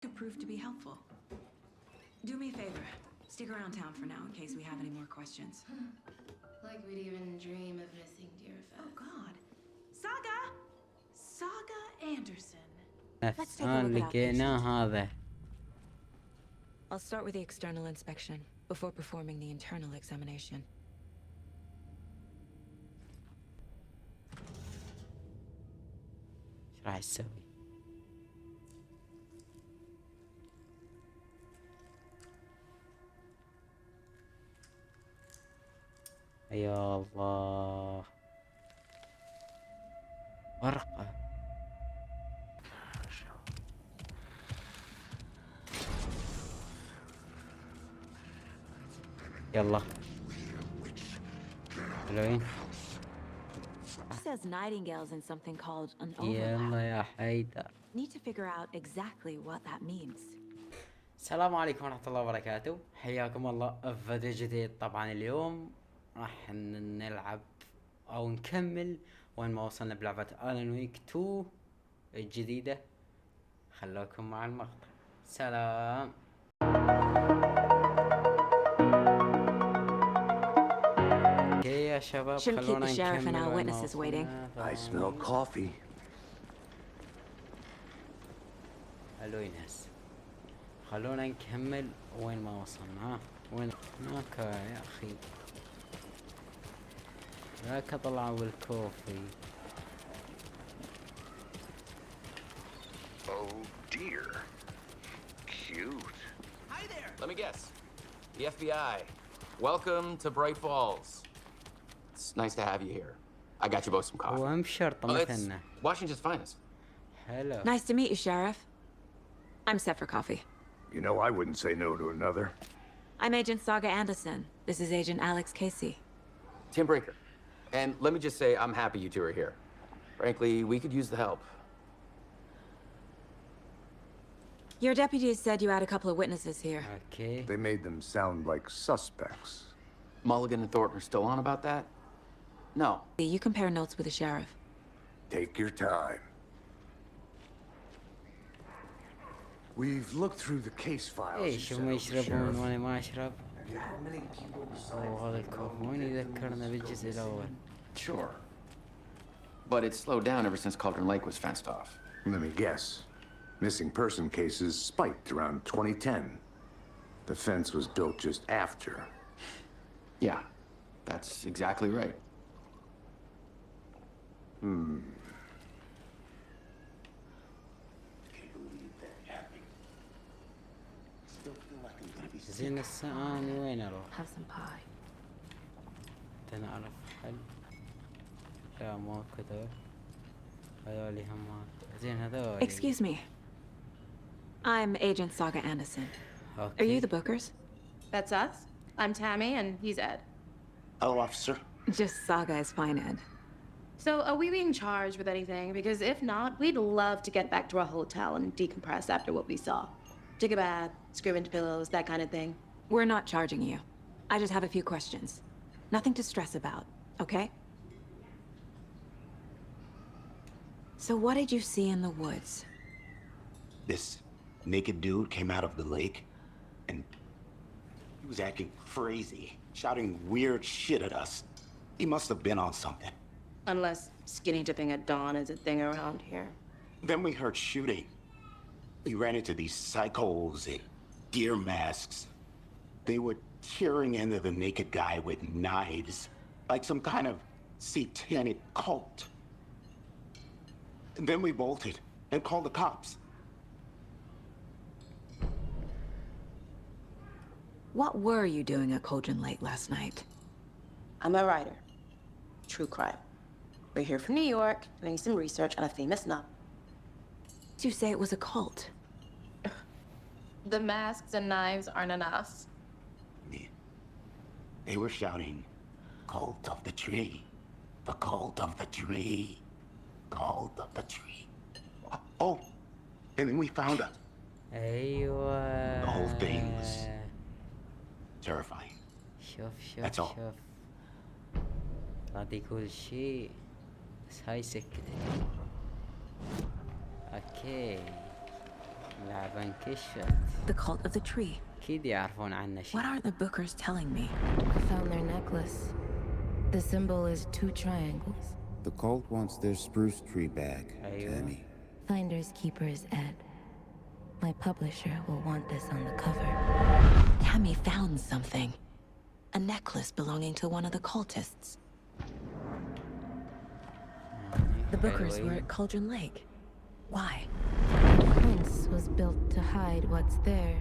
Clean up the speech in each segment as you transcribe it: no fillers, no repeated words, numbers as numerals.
could prove to be helpful. Do me a favor. Stick around town for now in case we have any more questions. Like we'd even dream of missing dear Fez. Oh God. Saga Anderson. نفس لقينا هذا. I'll start with the external inspection before performing the internal examination. ايش راح تسوي؟ يا الله ورقة. يلا حلوين. Says nightingales in something called an يلا يا حيدر. Need to figure out exactly what that means. السلام عليكم ورحمة الله وبركاته، حياكم الله في فيديو جديد. طبعا اليوم راح نلعب او نكمل وين ما وصلنا بلعبة الان ويك 2 الجديدة. خلوكم مع المقطع. سلام. اوكي يا شباب خلونا نكمل وين ما وصلنا. I smell coffee. حلو ينهس. خلونا نكمل وين ما وصلنا. وين هناك يا اخي؟ ذاك طلعوا بالكوفي. Oh dear. Cute. Hi there. Let me guess. The FBI. Welcome to Bright Falls. It's nice to have you here. I got you both some coffee. وهم شرطة مثلنا. Washington's finest. Hello. Nice to meet you, Sheriff. I'm set for coffee. You know, I wouldn't say no to another. I'm Agent Saga Anderson. This is Agent Alex Casey. Tim Breaker. And let me just say, I'm happy you two are here. Frankly, we could use the help. Your deputies said you had a couple of witnesses here. Okay. They made them sound like suspects. Mulligan and Thornton are still on about that? No. You compare notes with the sheriff. Take your time. We've looked through the case files. ايش هم يشربون وانا ما اشرب؟ هذا الكوفي وين يذكرنا بالجزء الاول؟ Sure. But it's slowed down ever since Cauldron Lake was fenced off. Let me guess. Missing person cases spiked around 2010. The fence was built just after. Yeah, that's exactly right. زين الساعة وين اروح؟ Have some pie. تنعرف حل؟ لا مو كذا. هذولي هم زين هذولي. Excuse me. I'm Agent Saga Anderson. Okay. Are you the Bookers? That's us. I'm Tammy, and he's Ed. Hello, officer. Just Saga is fine, Ed. So, are we being charged with anything? Because if not, we'd love to get back to our hotel and decompress after what we saw. Take a bath, scream into pillows, that kind of thing. We're not charging you. I just have a few questions. Nothing to stress about, okay? So what did you see in the woods? This naked dude came out of the lake, and he was acting crazy, shouting weird shit at us. He must have been on something. Unless skinny dipping at dawn is a thing around here. Then we heard shooting. We ran into these psychos in deer masks. They were tearing into the naked guy with knives, like some kind of satanic cult. And then we bolted and called the cops. What were you doing at Cauldron Lake last night? I'm a writer. True crime. We're here from New York, doing some research on a famous nut. Did you say it was a cult? The masks and knives aren't enough. They were shouting, "Cult of the tree, the cult of the tree, cult of the tree." Oh, and then we found out. ايوه. The whole thing was terrifying. شوف That's all. شوف راضي كل شيء بس هاي سكتت. اوكي لعبة انكشفت. The cult of the tree. أكيد يعرفون عنه What شيء. aren't the bookers telling me? I found their necklace. The symbol is 2 triangles. The cult wants their spruce tree back, أيوة. Tammy. Finders keepers, Ed. My publisher will want this on the cover. Tammy found something. A necklace belonging to one of the cultists. The bookers were at Cauldron Lake. Why? Once was built to hide what's there.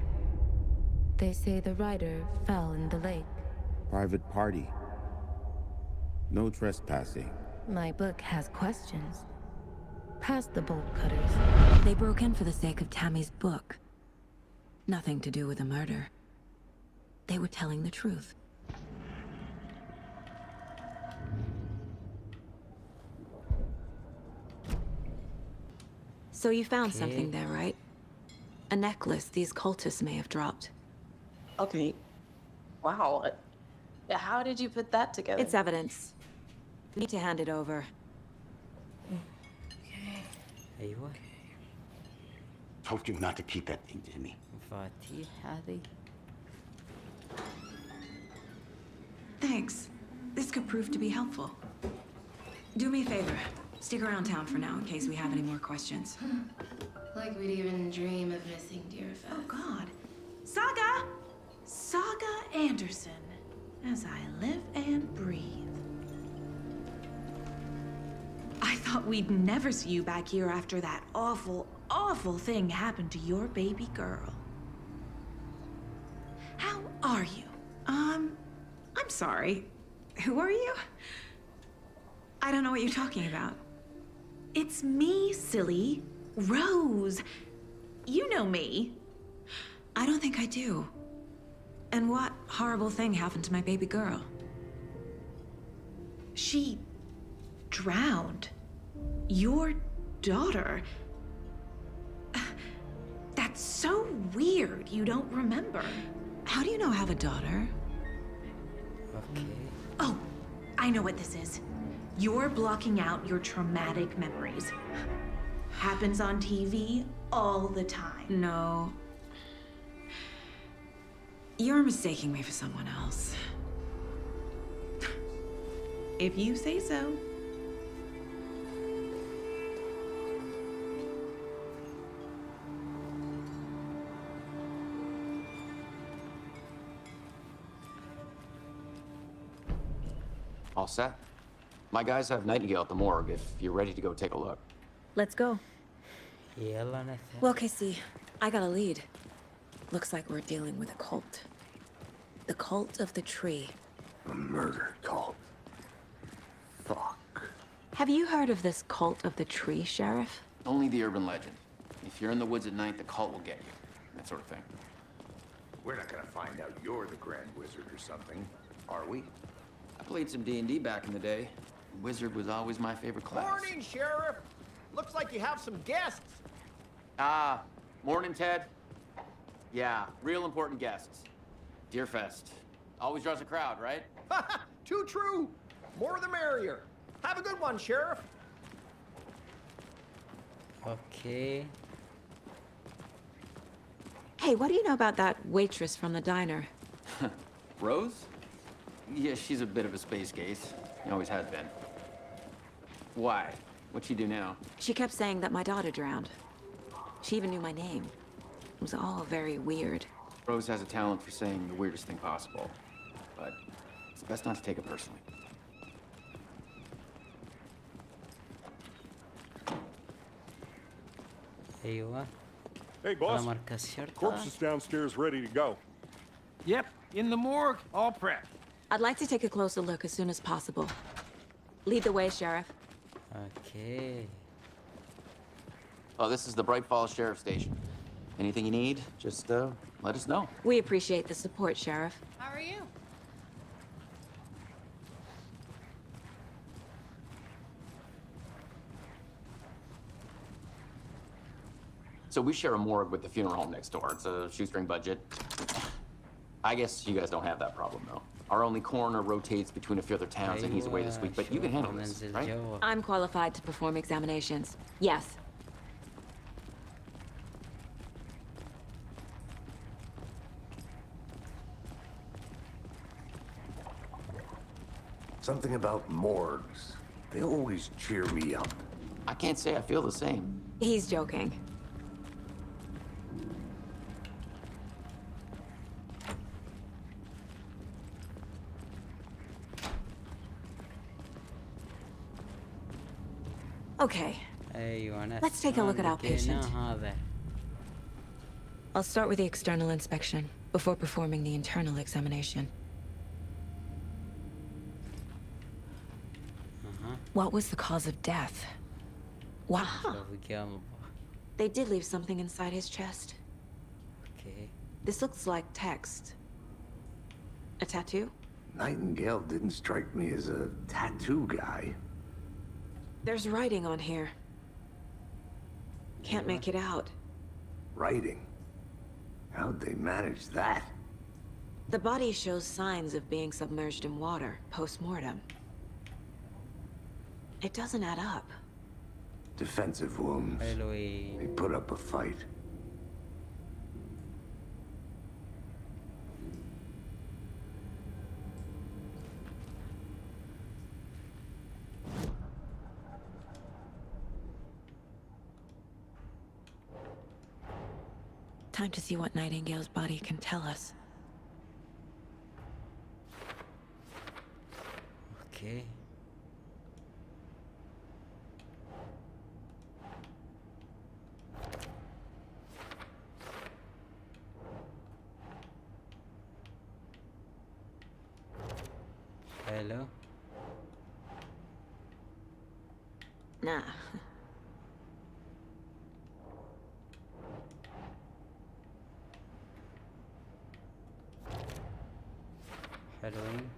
They say the rider fell in the lake. Private party. No trespassing. My book has questions. Past the bolt cutters. They broke in for the sake of Tammy's book. Nothing to do with the murder. They were telling the truth. So you found something there, right? A necklace these cultists may have dropped. Okay. Wow. How did you put that together? It's evidence. We need to hand it over. أيوة. Told you not to keep that thing, Jimmy. مفاتيح هذه. Thanks. This could prove to be helpful. Do me a favor. Stick around town for now in case we have any more questions. Like we'd even dream of missing Deerfest. Oh, God. Saga! Saga Anderson. As I live and breathe. I thought we'd never see you back here after that awful, awful thing happened to your baby girl. How are you? I'm sorry. Who are you? I don't know what you're talking about. It's me, silly. Rose. You know me. I don't think I do. And what horrible thing happened to my baby girl? She drowned. Your daughter. That's so weird you don't remember. How do you know I have a daughter? Okay. Oh, I know what this is. You're blocking out your traumatic memories. Happens on TV all the time. No. You're mistaking me for someone else. If you say so. All set? My guys have Nightingale at the morgue if you're ready to go take a look. Let's go. يلا نذهب. Well, Casey, I got a lead. Looks like we're dealing with a cult. The cult of the tree. A murder cult. Fuck. Have you heard of this cult of the tree, Sheriff? Only the urban legend. If you're in the woods at night, the cult will get you. That sort of thing. We're not gonna find out you're the Grand Wizard or something, are we? I played some D&D back in the day. Wizard was always my favorite class. Morning, Sheriff. Looks like you have some guests. Ah, morning, Ted. Yeah, real important guests. Deerfest. Always draws a crowd, right? Too true. More the merrier. Have a good one, Sheriff. Okay. Hey, what do you know about that waitress from the diner? Rose? Yeah, she's a bit of a space case. She always has been. Why? What'd she do now? She kept saying that my daughter drowned. She even knew my name. It was all very weird. Rose has a talent for saying the weirdest thing possible. But it's best not to take it personally. أيوة. Hey, boss. مركز شرطة. Corpse is downstairs ready to go. Yep, in the morgue, all prepped. I'd like to take a closer look as soon as possible. Lead the way, Sheriff. Okay. Oh, this is the Bright Falls Sheriff Station. Anything you need, just let us know. We appreciate the support, Sheriff. How are you? So we share a morgue with the funeral home next door. It's a shoestring budget. I guess you guys don't have that problem, though. Our only coroner rotates between a few other towns, and he's away this week, but you can handle this, right? I'm qualified to perform examinations. Yes. Something about morgues. They always cheer me up. I can't say I feel the same. He's joking. Okay. Let's take a look at our patient. I'll start with the external inspection before performing the internal examination. What was the cause of death? Wow. They did leave something inside his chest. Okay. This looks like text. A tattoo? Nightingale didn't strike me as a tattoo guy. There's writing on here. Can't make it out. Writing? How'd they manage that? The body shows signs of being submerged in water post-mortem. It doesn't add up. Defensive wounds. They put up a fight. Time to see what Nightingale's body can tell us. Okay. Hello. Nah. Halloween.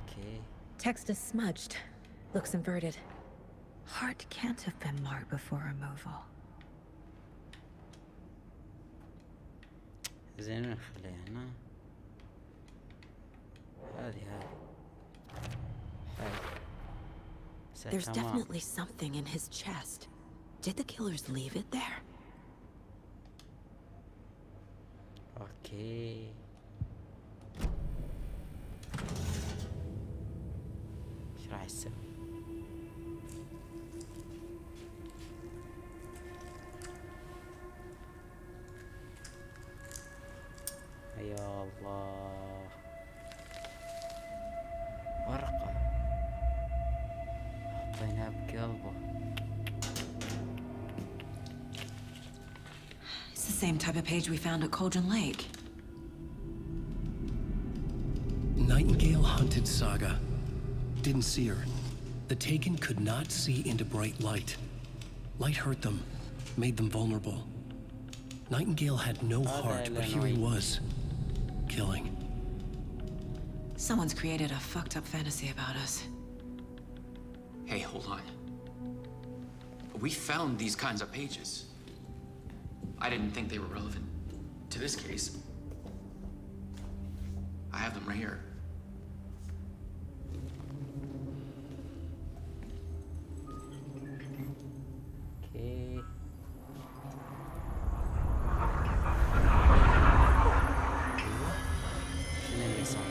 Okay. Text is smudged. Looks inverted. Heart can't have been marked before removal. زين نخليها هنا. هذه There's definitely something in his chest. Did the killers leave it there? اوكي. ايش راح يسوي؟ يا الله. ورقة حطيناها بقلبه. It's the same type of page we found at Cauldron Lake. Nightingale hunted Saga. Didn't see her. The Taken could not see into bright light. Light hurt them, made them vulnerable. Nightingale had no heart, but here he was, killing. Someone's created a fucked up fantasy about us. Hey, hold on. We found these kinds of pages. I didn't think they were relevant to this case. I have them right here. Okay.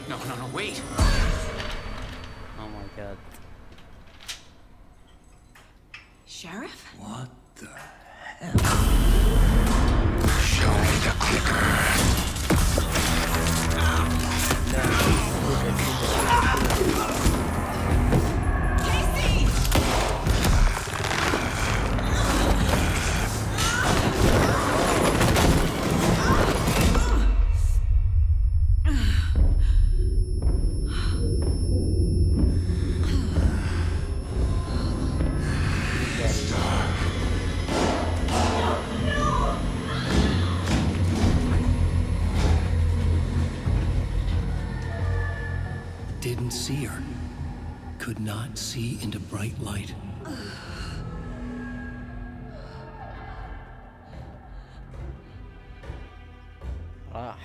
No, wait! Oh my god. Sheriff? What the hell? Show me the clicker. Didn't see her. Could not see into bright light. راح.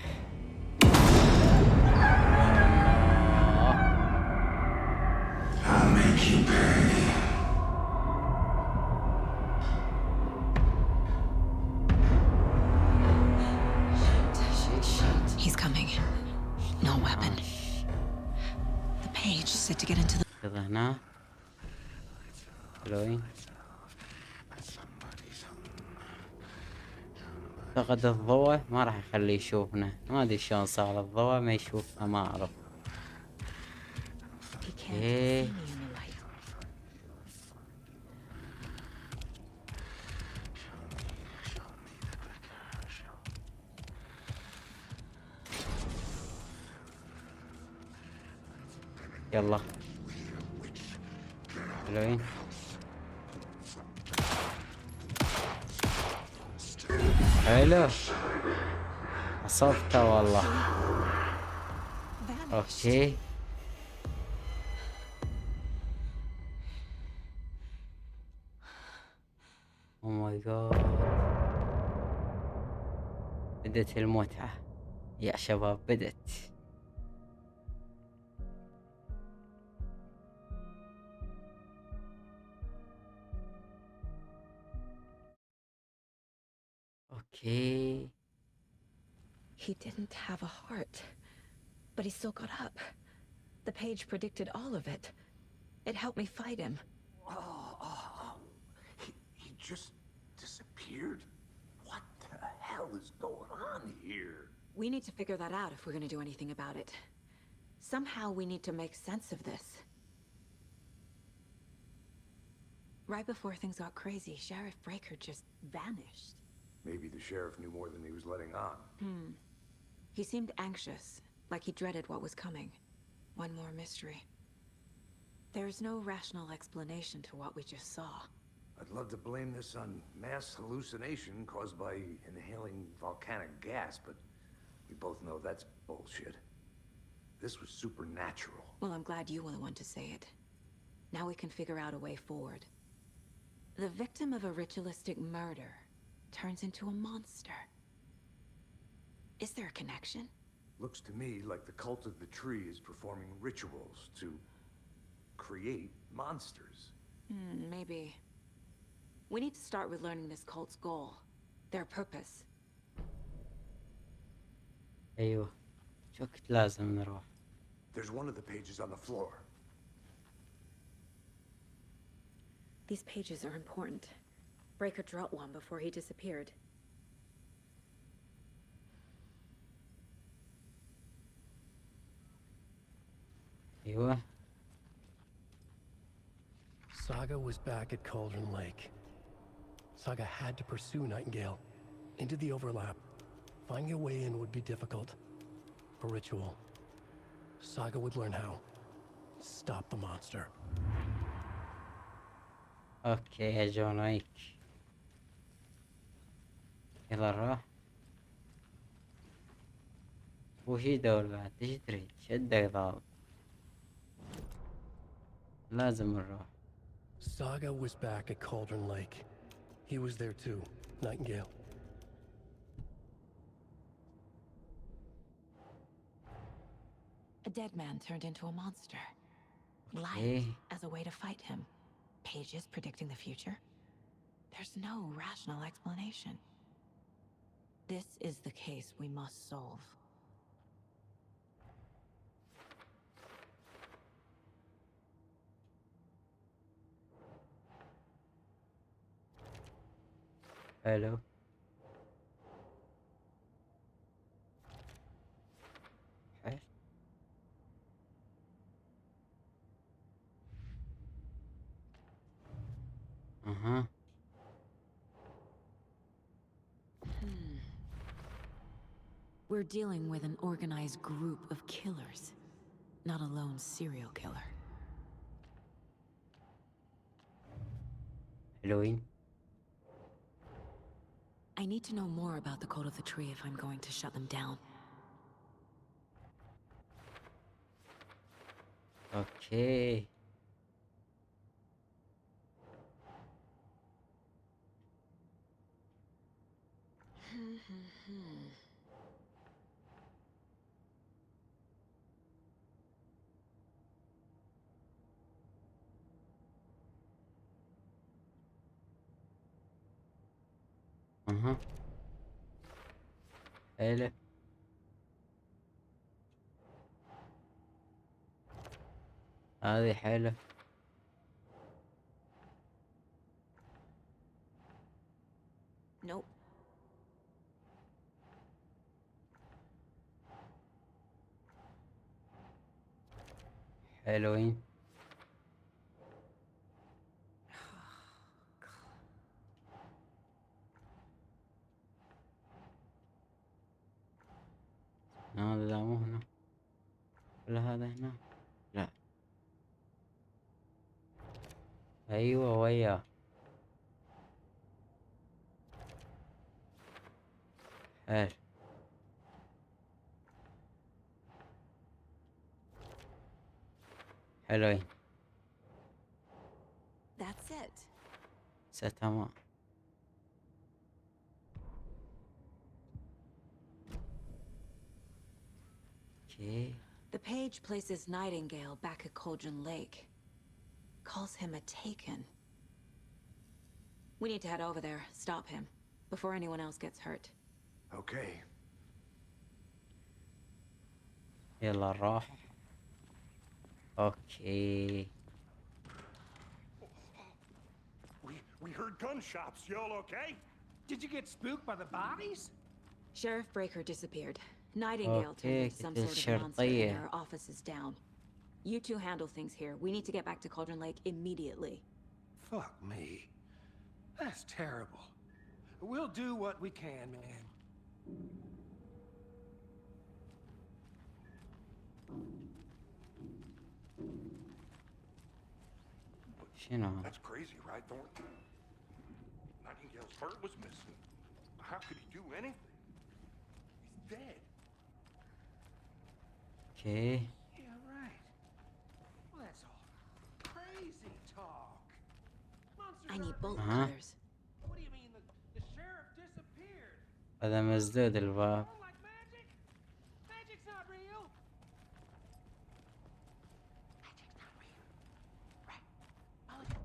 I'll make you pay. He's coming. get into the... كذا هنا. حلوين. اعتقد الضوء ما راح يخليه يشوفنا، ما ادري شلون صار الضوء ما يشوفنا، ما اعرف. اوكي. يلا حلوين. حلو عصفته والله. اوكي او ماي جاد، بدت المتعة يا شباب، بدت. اوكي. He didn't have a heart, but he still got up. The page predicted all of it. It helped me fight him. He just disappeared? What the hell is going on here? We need to figure that out if we're gonna do anything about it. Somehow we need to make sense of this. Right before things got crazy, Sheriff Breaker just vanished. Maybe the sheriff knew more than he was letting on. He seemed anxious, like he dreaded what was coming. One more mystery. There's no rational explanation to what we just saw. I'd love to blame this on mass hallucination caused by inhaling volcanic gas, but we both know that's bullshit. This was supernatural. Well, I'm glad you were the one to say it. Now we can figure out a way forward. The victim of a ritualistic murder turns into a monster. Is there a connection? Looks to me like the cult of the tree is performing rituals to create monsters. Maybe. We need to start with learning this cult's goal, their purpose. ايوه شكت لازم نروح. There's one of the pages on the floor. These pages are important. Breaker dropped one before he disappeared. ايوه. Saga was back at Cauldron Lake. Saga had to pursue Nightingale into the overlap. Finding a way in would be difficult. A ritual. Saga would learn how. Stop the monster. اوكي يا جون ويك، يلا نروح. وش يدور بعد؟ ايش تريد؟ شدك ضابط، لازم نروح. Saga was back at Cauldron Lake. He was there too, Nightingale. A dead man turned into a monster. Light Okay. as a way to fight him. Pages predicting the future. There's no rational explanation. This is the case we must solve. حلو. حلو. اها. We're dealing with an organized group of killers, not a lone serial killer. حلوين. I need to know more about the code of the tree if I'm going to shut them down. اوكي. اها. حلو. هذه حلو. Nope. حلوين. هذا لا مو هنا ولا هذا هنا. لا ايوه وياه. حلو. حلوين. That's it. تمام. اوكي. The page places Nightingale back at Cauldron Lake. Calls him a Taken. We need to head over there, stop him, before anyone else gets hurt. Okay. يلا نروح. اوكي. We heard gunshots. Y'all okay? Did you get spooked by the bodies? Sheriff Breaker disappeared. Nightingale turned اوكي into some كنت sort of monster and الشرطية. our office is down. You two handle things here. We need to get back to Cauldron Lake immediately. Fuck me. That's terrible. We'll do what we can, man. شنو؟ That's crazy, right, Thornton? Nightingale's heart was missing. How could he do anything? He's dead. اوكي. Yeah, right. Well, that's all crazy talk. Monsters I need aren't bolt real. cutters. What do you mean? The sheriff disappeared? هذا مسدود الباب. Oh, like magic? Magic's not real. Magic's not real. Right. Mulligan.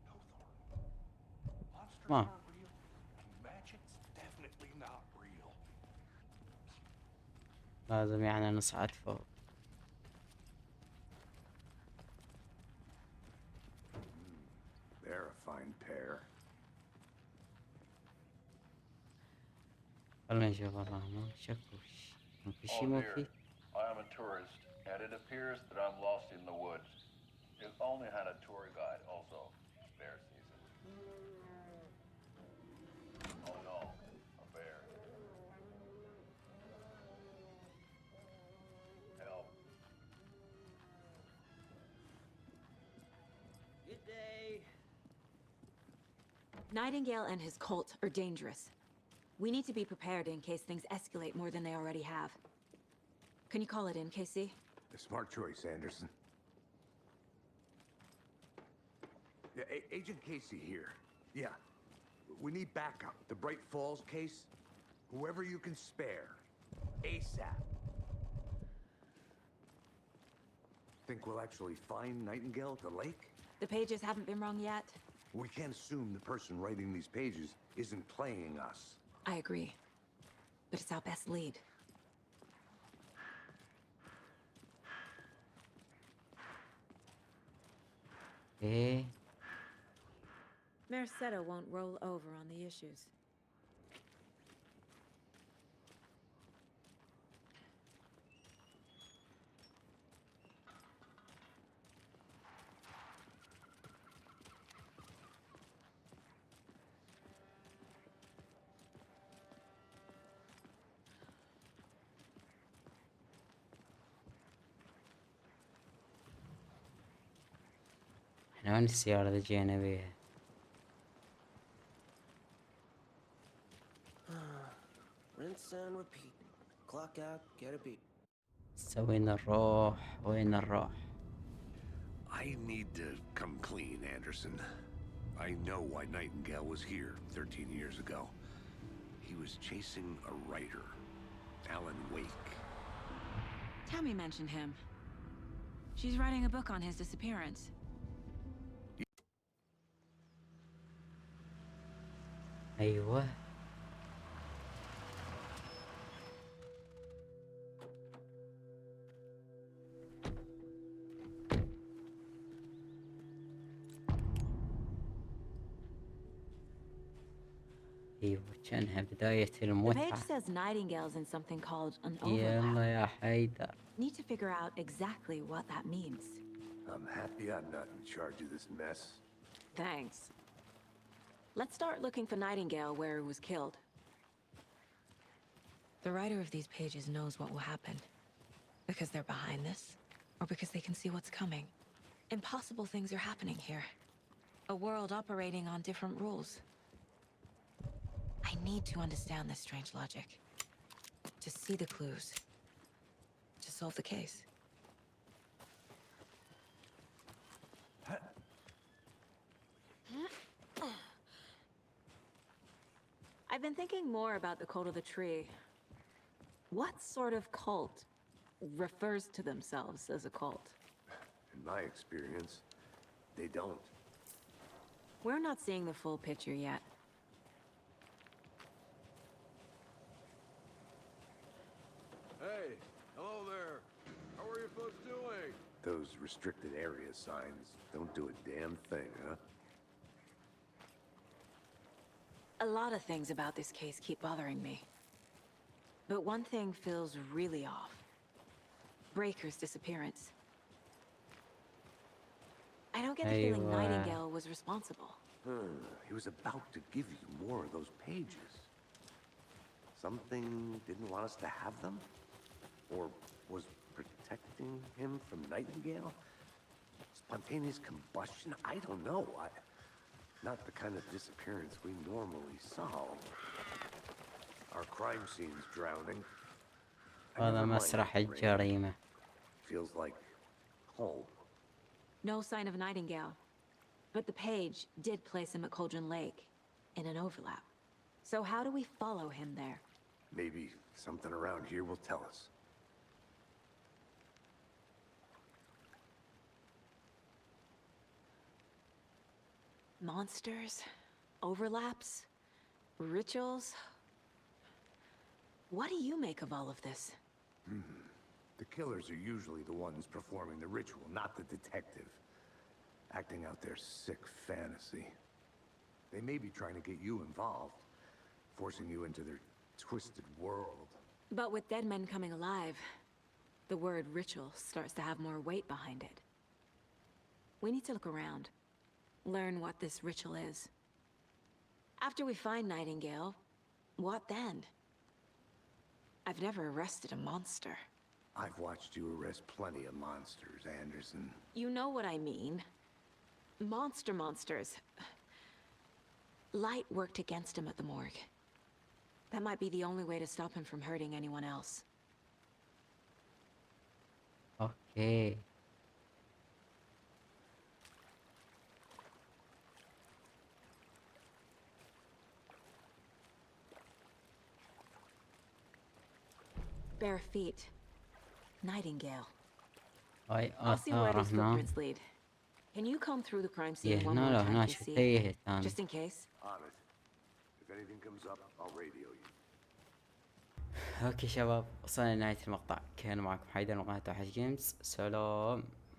No, Thornton. Monsters ما. aren't real, and magic's definitely not real. لازم يعني نصعد فوق. They're a fine pair. خلنا نشوف والله ما شكوش. في شي مو في. I am a tourist, and it appears that I'm lost in the woods. If only had a tour guide also. Bear season. Oh no, a bear. Help. Good day. Nightingale and his cult are dangerous. We need to be prepared in case things escalate more than they already have. Can you call it in, Casey? A smart choice, Anderson. Yeah, Agent Casey here. Yeah. We need backup. The Bright Falls case. Whoever you can spare. ASAP. Think we'll actually find Nightingale at the lake? The pages haven't been wrong yet? We can't assume the person writing these pages isn't playing us. I agree. But it's our best lead. ايه. Merceda won't roll over on the issues. احنا وين السيارة اللي جينا بيها؟ Rinse and repeat. Clock out, get a beat. وين نروح؟ وين نروح؟ I need to come clean, Anderson. I know why Nightingale was here 13 years ago. He was chasing a writer, Alan Wake. Tammy mentioned him. She's writing a book on his disappearance. ايوه. ايوه كانها بداية The page المتعة. says Nightingale's in something called an يلا overlap. يا حيدر. Need to figure out exactly what that means. I'm happy I'm not in charge of this mess. Thanks. Let's start looking for Nightingale where he was killed. The writer of these pages knows what will happen. Because they're behind this, or because they can see what's coming. Impossible things are happening here. A world operating on different rules. I need to understand this strange logic. To see the clues. To solve the case. I've been thinking more about the cult of the tree. What sort of cult refers to themselves as a cult? In my experience, they don't. We're not seeing the full picture yet. Hey, hello there. How are you folks doing? Those restricted area signs don't do a damn thing, huh? A lot of things about this case keep bothering me. But one thing feels really off. Breaker's disappearance. I don't get the feeling أيوة. Nightingale was responsible. He was about to give you more of those pages. Something didn't want us to have them? Or was protecting him from Nightingale? Spontaneous combustion? I don't know. Not the kind of disappearance we normally solve. Our crime scene's drowning. هذا مسرح الجريمة. Feels like home. No sign of Nightingale. But the page did place him at Cauldron Lake, in an overlap. So how do we follow him there? Maybe something around here will tell us. Monsters? Overlaps? Rituals? What do you make of all of this? The killers are usually the ones performing the ritual, not the detective. Acting out their sick fantasy. They may be trying to get you involved, forcing you into their twisted world. But with dead men coming alive, the word ritual starts to have more weight behind it. We need to look around. Learn what this ritual is. After we find Nightingale, what then? I've never arrested a monster. I've watched you arrest plenty of monsters, Anderson. You know what I mean. Monsters. Light worked against him at the morgue. That might be the only way to stop him from hurting anyone else. Okay. Bare feet. Nightingale. هاي I'll see where آثار these هنا. footprints lead. Can you comb through the crime إيه scene one هنا more لو time هنا to شو see? تيه ثاني. Just in case. On it. If anything comes up, I'll radio you. اوكي شباب وصلنا لنهاية المقطع. كان معكم حيدر من قناة الوحش جيمز. سلام.